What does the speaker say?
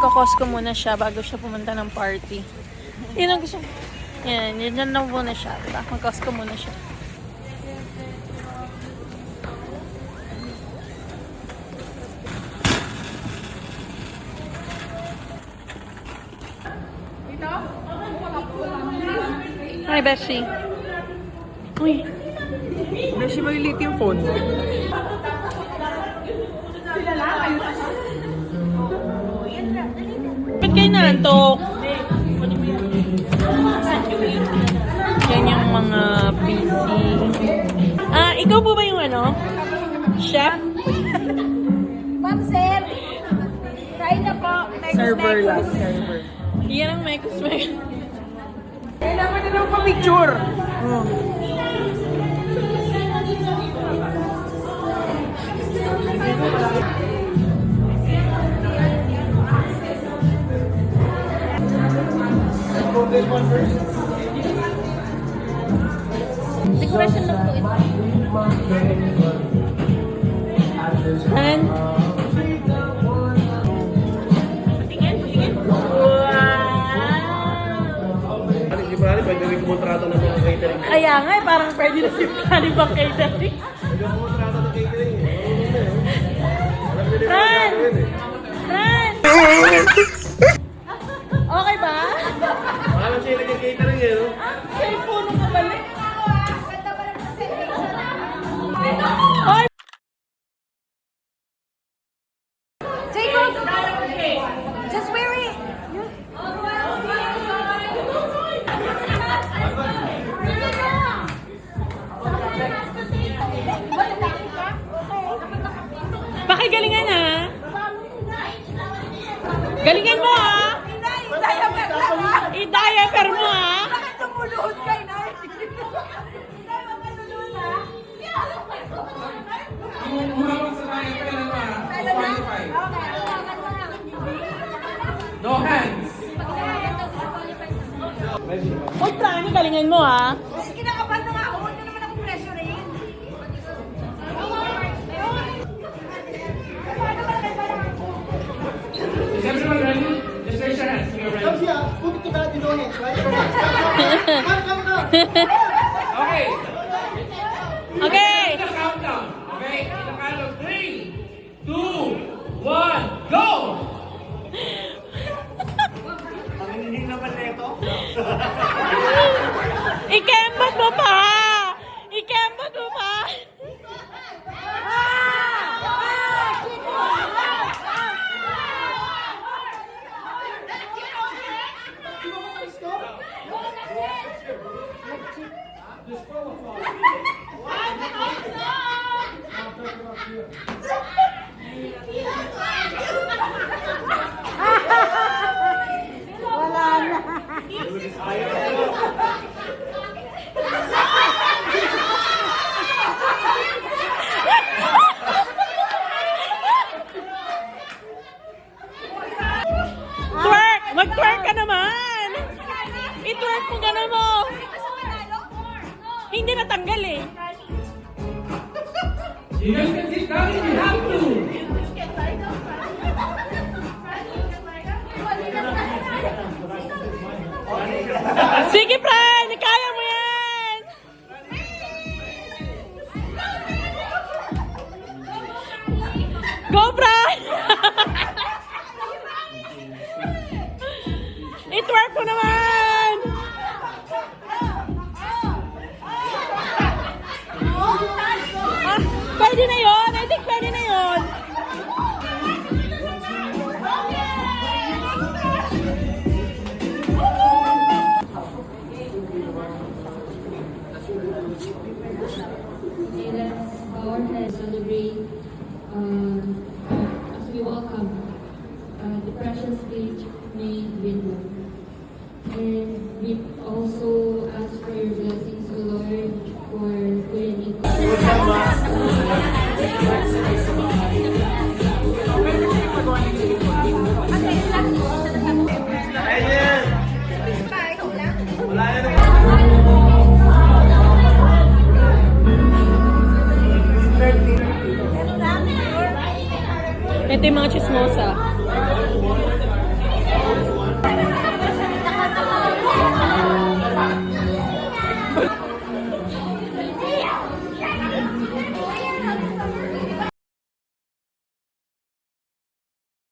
Magko-Costco muna siya bago siya pumunta ng party. Yun ang gusto. Yan, yun na muna siya. Diba? Mag-Costco muna siya. Hi, Beshi. Uy. Beshi, malilit yung phone mo. Ba't kayo naantok? Yan yung mga busy. Ikaw po ba yung ano? Chef? Ma'am, sir. Try na po. Server lang. Server. Yan ang Mekos. Kailangan na lang pa-picture. Decoration lang po ito. And? Si Prani, pwede rin kumontrata ng mga catering. Kaya nga parang pwede na si Prani bang catering. Pwede kumontrata ng catering. Fran! Fran! Okay ba? Wala siya nag-catering eh, no? Ay, puno ka balik. Oy! Jacob! Just wear it. Pakigalingan ha. Galingan mo ha. I-diaper mo ha. Bakit tumuluhod ka, Inay? Inay, wag ka luluhod, ha? No hands. Huwag Prani, galingan mo ha. Kasi kinakabahan na nga ako. Huwag na naman ako pressure-in. Is everyone ready? Just raise your hands. You're ready. Put it to that, you know it, right? Come. Okay. Okay. The countdown. Okay. In the count of 3, 2, 1, go! Panginginig naman na ito. Ikembot mo pa! Ikembot mo pa! Twerk! Mag-twerk ka naman! I-twerk mo gano'n mo! Hindi natanggal eh. You guys can sit down if you have to. Sige, Fran! Kaya mo yan! Go, Fran! I-twerk mo naman! Pwede na yun! I think pwede na yun! Let's go ahead and celebrate as we welcome the precious gift made window. And we also ask for your blessings, O Lord, for Kuya Nico. Ayan! Wala na naman. Ito yung mga chismosa.